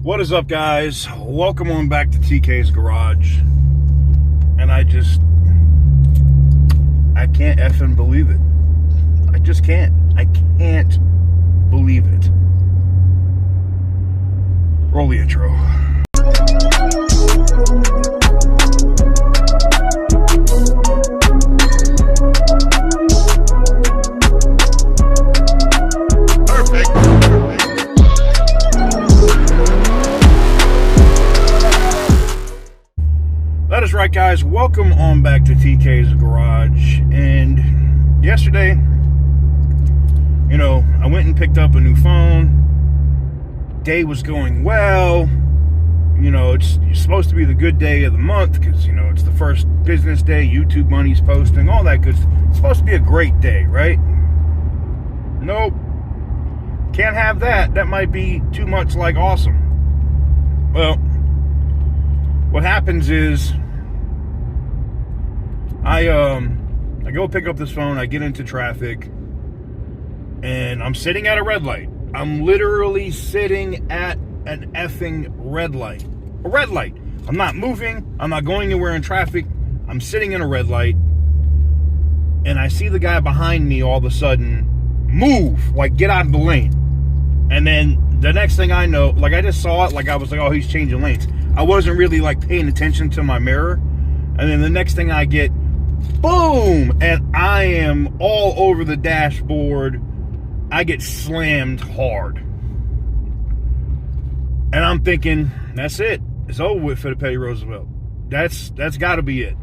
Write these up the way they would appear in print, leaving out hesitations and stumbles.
What is up, guys? Welcome on back to TK's Garage. And I can't effing believe it. I just can't. I can't believe it. Roll the intro. That is right, guys. Welcome on back to TK's Garage. And yesterday, I went and picked up a new phone. Day was going well. It's supposed to be the good day of the month because, it's the first business day. YouTube money's posting, all that good stuff. It's supposed to be a great day, right? Nope. Can't have that. That might be too much like awesome. Well, what happens is I go pick up this phone, I get into traffic, and I'm sitting at a red light. I'm literally sitting at an effing red light. A red light. I'm not moving, I'm not going anywhere in traffic, I'm sitting in a red light, and I see the guy behind me all of a sudden move, like get out of the lane. And then the next thing I know, like I just saw it, like I was like, oh, he's changing lanes. I wasn't really like paying attention to my mirror. And then the next thing I get, boom, and I am all over the dashboard. I get slammed hard. And I'm thinking, that's it. It's over with for the Petty Roosevelt. That's got to be it.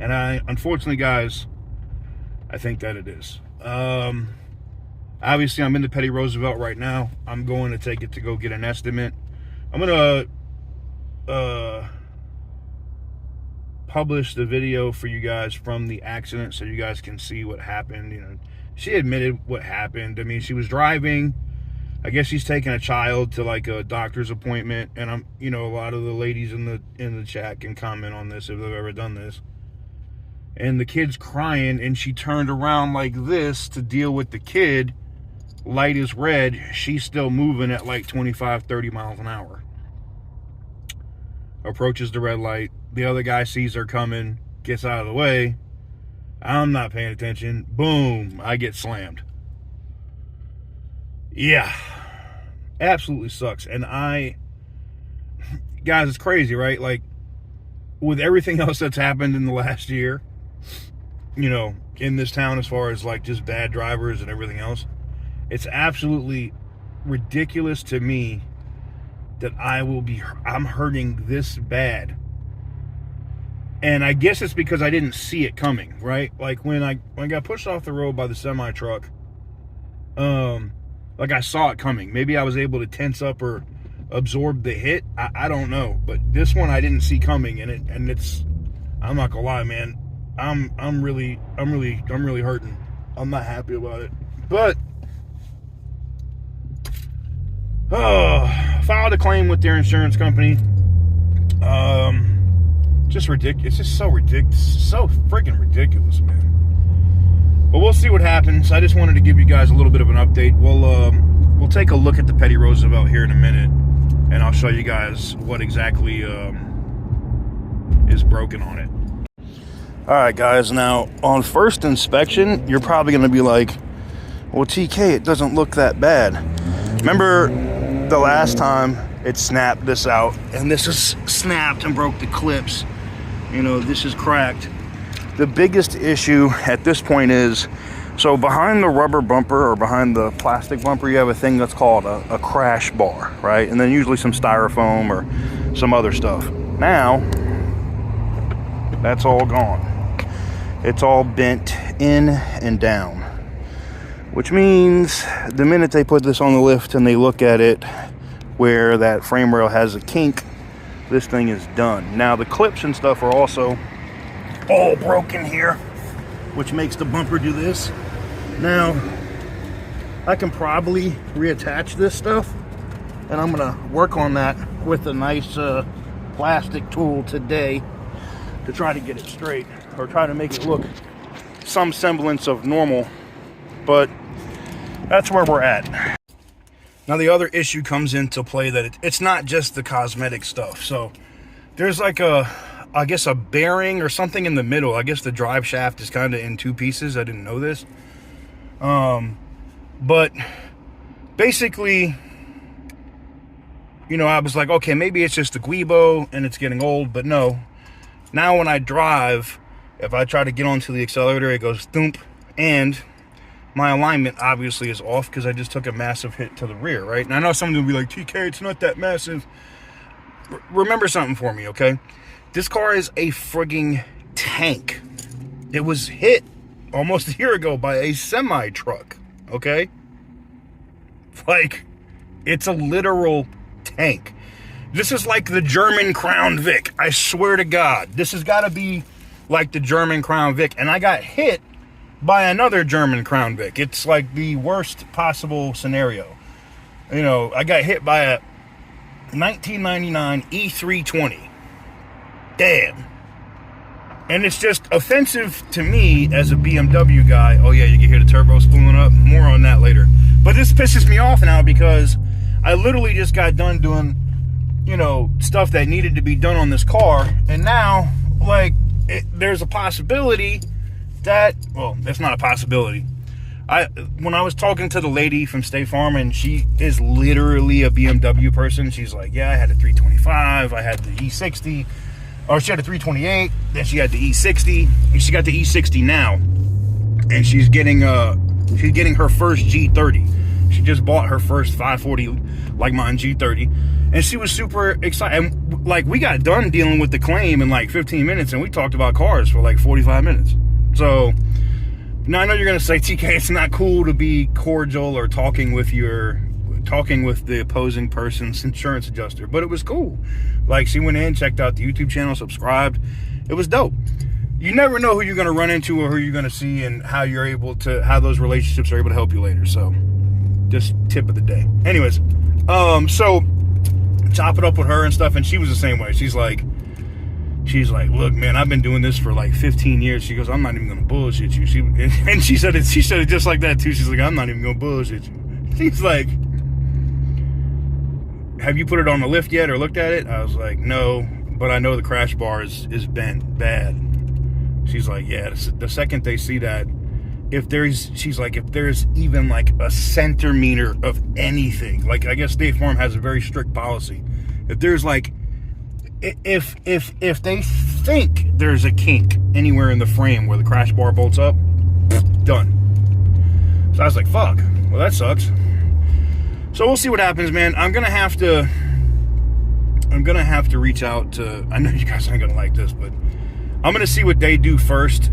And unfortunately, guys, I think that it is. Obviously, I'm in the Petty Roosevelt right now. I'm going to take it to go get an estimate. I'm going to publish the video for you guys from the accident so you guys can see what happened. She admitted what happened. I mean, she was driving. I guess she's taking a child to like a doctor's appointment, and I'm, a lot of the ladies in the chat can comment on this if they've ever done this. And the kid's crying, and she turned around like this to deal with the kid. Light is red. She's still moving at like 25, 30 miles an hour. Approaches the red light. The other guy sees her coming, gets out of the way. I'm not paying attention. Boom, I get slammed. Yeah, absolutely sucks. And guys, it's crazy, right? Like, with everything else that's happened in the last year, in this town, as far as like just bad drivers and everything else, it's absolutely ridiculous to me that I'm hurting this bad. And I guess it's because I didn't see it coming, right? Like when I got pushed off the road by the semi truck, like I saw it coming. Maybe I was able to tense up or absorb the hit. I don't know, but this one I didn't see coming, and it's I'm not gonna lie, man. I'm really hurting. I'm not happy about it, but filed a claim with their insurance company. Just ridiculous. It's just so ridiculous. So freaking ridiculous, man. But we'll see what happens. I just wanted to give you guys a little bit of an update. We'll take a look at the Petty Roosevelt here in a minute, and I'll show you guys what exactly is broken on it. All right, guys. Now, on first inspection, you're probably going to be like, well, TK, it doesn't look that bad. Remember the last time it snapped this out, and this is snapped and broke the clips. This is cracked. The biggest issue at this point is, so behind the rubber bumper or behind the plastic bumper, you have a thing that's called a crash bar, right? And then usually some styrofoam or some other stuff. Now, that's all gone. It's all bent in and down, which means the minute they put this on the lift and they look at it where that frame rail has a kink, this thing is done. Now the clips and stuff are also all broken here, which makes the bumper do this. Now I can probably reattach this stuff, and I'm gonna work on that with a nice plastic tool today to try to get it straight, or try to make it look some semblance of normal. But that's where we're at. Now the other issue comes into play that it's not just the cosmetic stuff. So there's like I guess a bearing or something in the middle. I guess the drive shaft is kind of in two pieces. I didn't know this. But basically, you know, I was like, okay, maybe it's just the Guibo and it's getting old, but no. Now when I drive, if I try to get onto the accelerator, it goes thump, and my alignment obviously is off because I just took a massive hit to the rear, right? And I know someone will be like, TK, it's not that massive. Remember something for me, okay? This car is a frigging tank. It was hit almost a year ago by a semi-truck, okay? Like, it's a literal tank. This is like the German Crown Vic. I swear to God, this has got to be like the German Crown Vic. And I got hit by another German Crown Vic. It's like the worst possible scenario. You know, I got hit by a 1999 E320. Damn. And it's just offensive to me as a BMW guy. Oh yeah, you can hear the turbo spooling up. More on that later. But this pisses me off now because I literally just got done doing, you know, stuff that needed to be done on this car. And now, like, there's a possibility that, well, that's not a possibility. When I was talking to the lady from State Farm, and she is literally a BMW person, she's like, yeah, I had a 325, I had the E60, or she had a 328, then she had the E60, and she got the E60 now, and she's getting her first G30. She just bought her first 540 like mine G30, and she was super excited. And like, we got done dealing with the claim in like 15 minutes, and we talked about cars for like 45 minutes. So now I know you're gonna say, TK, it's not cool to be cordial or talking with the opposing person's insurance adjuster, but it was cool. Like, she went in, checked out the YouTube channel, subscribed. It was dope. You never know who you're gonna run into or who you're gonna see, and how those relationships are able to help you later. So just tip of the day. Anyways, so chop it up with her and stuff, and she was the same way. She's like, look, man, I've been doing this for like 15 years. She goes, I'm not even gonna bullshit you. She said it just like that too. She's like, I'm not even gonna bullshit you. She's like, have you put it on the lift yet or looked at it? I was like, no, but I know the crash bar is bent bad. She's like, yeah, the second they see that, if there's even like a centimeter of anything, like, I guess State Farm has a very strict policy. If there's like, if they think there's a kink anywhere in the frame where the crash bar bolts up, done. So I was like, fuck, well, that sucks. So we'll see what happens, man. I'm gonna have to reach out to, I know you guys ain't gonna like this, but I'm gonna see what they do first.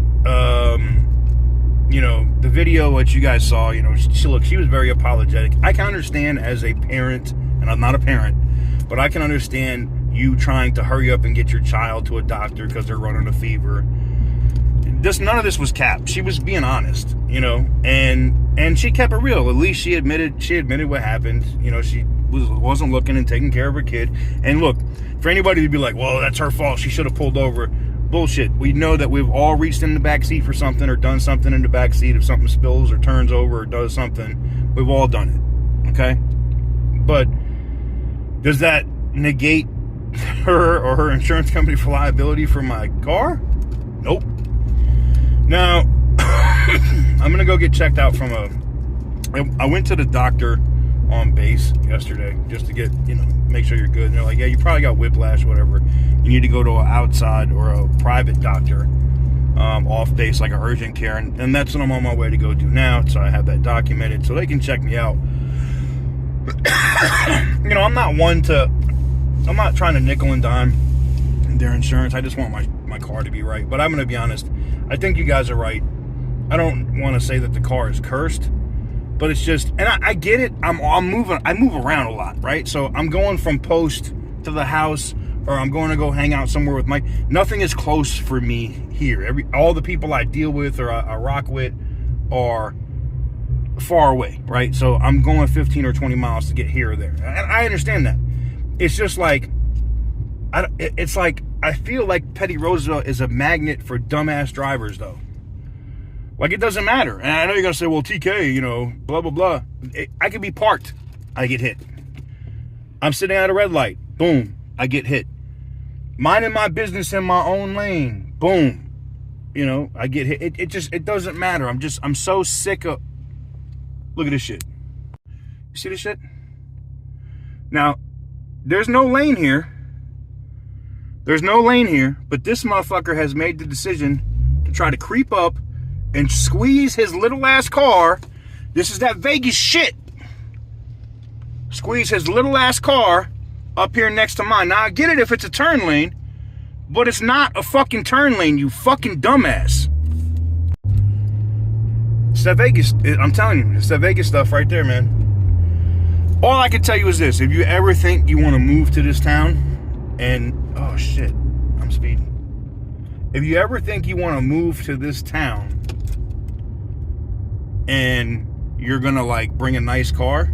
You know, the video that you guys saw, you know, she was very apologetic. I can understand as a parent, and I'm not a parent, but I can understand you trying to hurry up and get your child to a doctor because they're running a fever. None of this was capped. She was being honest, you know, and she kept it real. At least she admitted what happened. You know, she wasn't looking and taking care of her kid. And look, for anybody to be like, well, that's her fault, she should have pulled over. Bullshit. We know that we've all reached in the back seat for something, or done something in the back seat. If something spills or turns over or does something, we've all done it. Okay? But does that negate her or her insurance company for liability for my car? Nope. Now, I'm gonna go get checked out I went to the doctor on base yesterday just to get, you know, make sure you're good. And they're like, yeah, you probably got whiplash, whatever. You need to go to an outside or a private doctor off base, like an urgent care. And that's what I'm on my way to go do now. So I have that documented so they can check me out. You know, I'm not trying to nickel and dime their insurance. I just want my car to be right. But I'm going to be honest. I think you guys are right. I don't want to say that the car is cursed, but it's just, and I get it. I move around a lot, right? So I'm going from post to the house, or I'm going to go hang out somewhere with Mike. Nothing is close for me here. All the people I deal with or I rock with are far away, right? So I'm going 15 or 20 miles to get here or there. And I understand that. It's just like, it's like, I feel like Petty Roosevelt is a magnet for dumbass drivers, though. Like, it doesn't matter. And I know you're going to say, well, TK, you know, blah, blah, blah. I could be parked I get hit. I'm sitting at a red light. Boom. I get hit. Minding my business in my own lane. Boom. You know, I get hit. It doesn't matter. I'm so sick of... Look at this shit. You see this shit? Now, there's no lane here. There's no lane here, but this motherfucker has made the decision to try to creep up and squeeze his little ass car. This is that Vegas shit. Squeeze his little ass car up here next to mine. Now, I get it if it's a turn lane, but it's not a fucking turn lane, you fucking dumbass. It's that Vegas, I'm telling you, it's that Vegas stuff right there, man. All I can tell you is this: if you ever think you want to move to this town, and, oh shit, I'm speeding. If you ever think you want to move to this town, and you're gonna like bring a nice car,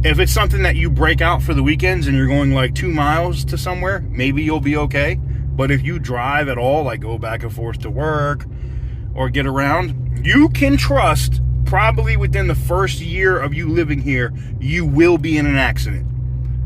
if it's something that you break out for the weekends and you're going like 2 miles to somewhere, maybe you'll be okay. But if you drive at all, like go back and forth to work or get around, you can trust probably within the first year of you living here, you will be in an accident.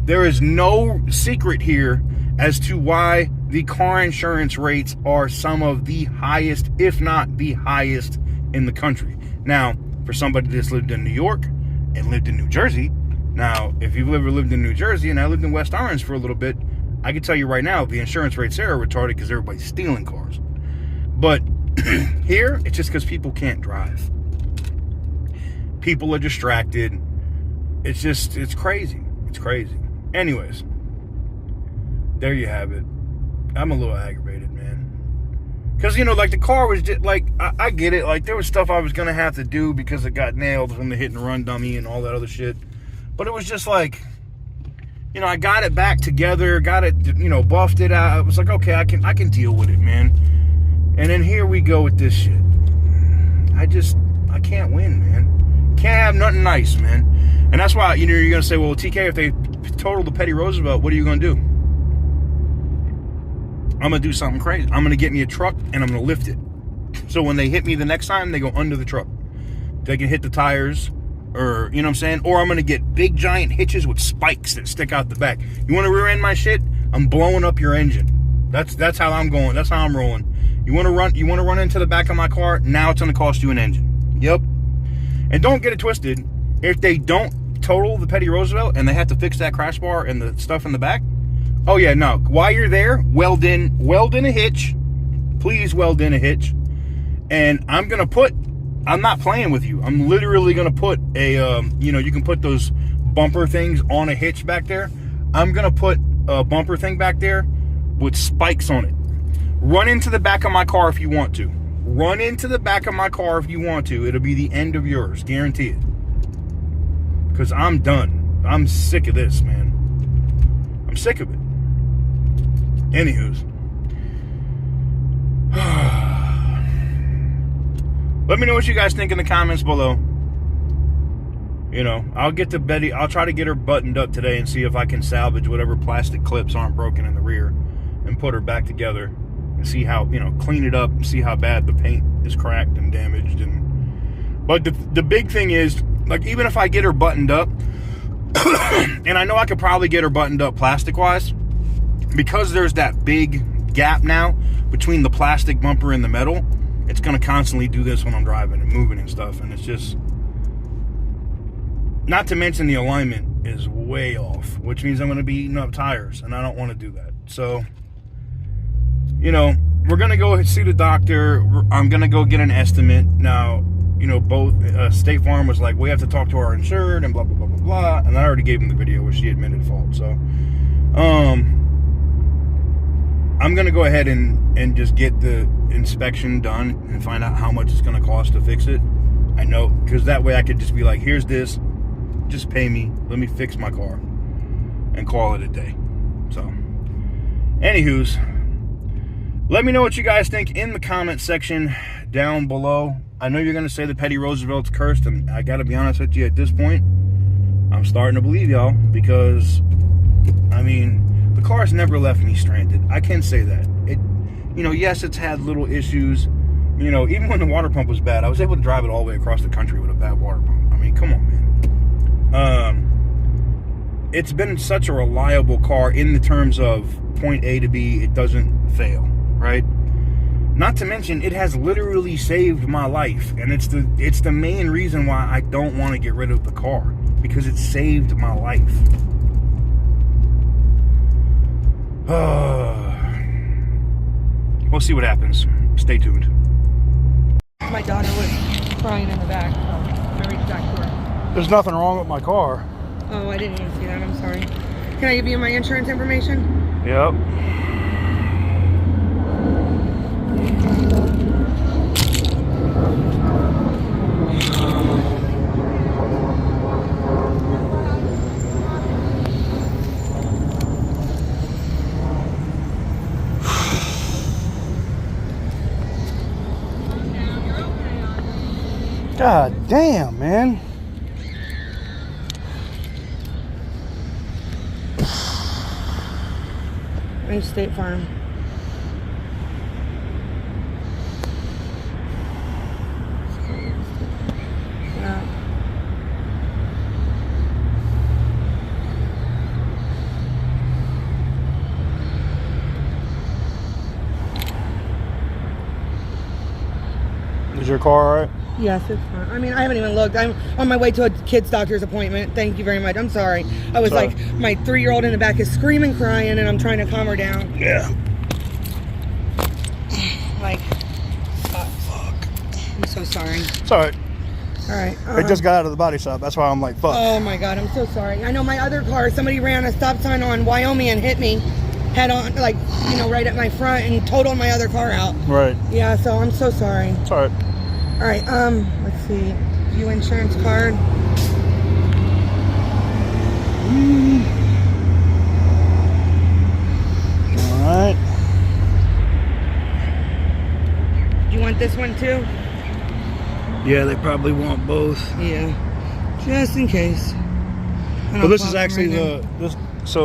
There is no secret here as to why the car insurance rates are some of the highest, if not the highest in the country. Now, for somebody that's lived in New York and lived in New Jersey, now, if you've ever lived in New Jersey, and I lived in West Orange for a little bit, I can tell you right now, the insurance rates there are retarded because everybody's stealing cars. But here, it's just because people can't drive. People are distracted. It's just, it's crazy. It's crazy. Anyways, there you have it. I'm a little aggravated, man. Because, you know, like the car was just, like, I get it. Like, there was stuff I was going to have to do because it got nailed from the hit and run dummy and all that other shit. But it was just like, you know, I got it back together, got it, you know, buffed it out. I was like, okay, I can deal with it, man. And then here we go with this shit. I can't win, man. Can't have nothing nice, man. And that's why, you know, you're going to say, well, TK, if they total the Petty Roosevelt, what are you going to do? I'm going to do something crazy. I'm going to get me a truck and I'm going to lift it. So when they hit me the next time, they go under the truck. They can hit the tires. Or, you know what I'm saying? Or I'm going to get big giant hitches with spikes that stick out the back. You want to rear end my shit? I'm blowing up your engine. That's how I'm going. That's how I'm rolling. You want to run into the back of my car? Now it's going to cost you an engine. Yep. And don't get it twisted. If they don't total the Petty Roosevelt and they have to fix that crash bar and the stuff in the back, oh yeah, no. While you're there, weld in a hitch. Please weld in a hitch. And I'm not playing with you. I'm literally going to put a, you know, you can put those bumper things on a hitch back there. I'm going to put a bumper thing back there with spikes on it. Run into the back of my car if you want to. Run into the back of my car if you want to. It'll be the end of yours. Guarantee it. Because I'm done. I'm sick of this, man. I'm sick of it. Anywho's. Let me know what you guys think in the comments below. You know, I'll try to get her buttoned up today and see if I can salvage whatever plastic clips aren't broken in the rear and put her back together and see how, you know, clean it up and see how bad the paint is cracked and damaged. But the big thing is, like, even if I get her buttoned up, and I know I could probably get her buttoned up plastic-wise, because there's that big gap now between the plastic bumper and the metal, it's going to constantly do this when I'm driving and moving and stuff. And it's just, not to mention the alignment is way off, which means I'm going to be eating up tires, and I don't want to do that. So, you know, we're going to go see the doctor. I'm going to go get an estimate. Now, you know, both State Farm was like, we have to talk to our insured and blah, blah, blah, blah, blah. And I already gave him the video where she admitted fault. So, I'm going to go ahead and just get the inspection done and find out how much it's going to cost to fix it. I know, because that way I could just be like, here's this, just pay me, let me fix my car, and call it a day. So, anywho's, let me know what you guys think in the comment section down below. I know you're going to say the Petty Roosevelt's cursed, and I got to be honest with you, at this point, I'm starting to believe y'all, because, I mean, the car's never left me stranded. I can say that. It, you know, yes, it's had little issues. You know, even when the water pump was bad, I was able to drive it all the way across the country with a bad water pump. I mean, come on, man. it's been such a reliable car in the terms of point A to B. It doesn't fail, right? Not to mention, it has literally saved my life, and it's the main reason why I don't want to get rid of the car, because it saved my life. We'll see what happens. Stay tuned. My daughter was crying in the back, so I reached back to her. There's nothing wrong with my car. Oh, I didn't even see that. I'm sorry. Can I give you my insurance information? Yep. God damn, man. I'm State Farm. Yeah. Is your car all right? Yes, it's fine. I mean, I haven't even looked. I'm on my way to a kid's doctor's appointment. Thank you very much. I'm sorry. I was Sorry. like, my 3-year-old in the back is screaming, crying, and I'm trying to calm her down. Yeah. Like, fuck. I'm so sorry. It's all right. All right. It just got out of the body shop. That's why I'm like, fuck. Oh my God, I'm so sorry. I know my other car, somebody ran a stop sign on Wyoming and hit me head on, like, you know, right at my front and totaled my other car out. Right. Yeah, so I'm so sorry. It's all right. All right, let's see. View insurance card. All right. Do you want this one too? Yeah, they probably want both. Yeah, just in case. Well, this is actually the, so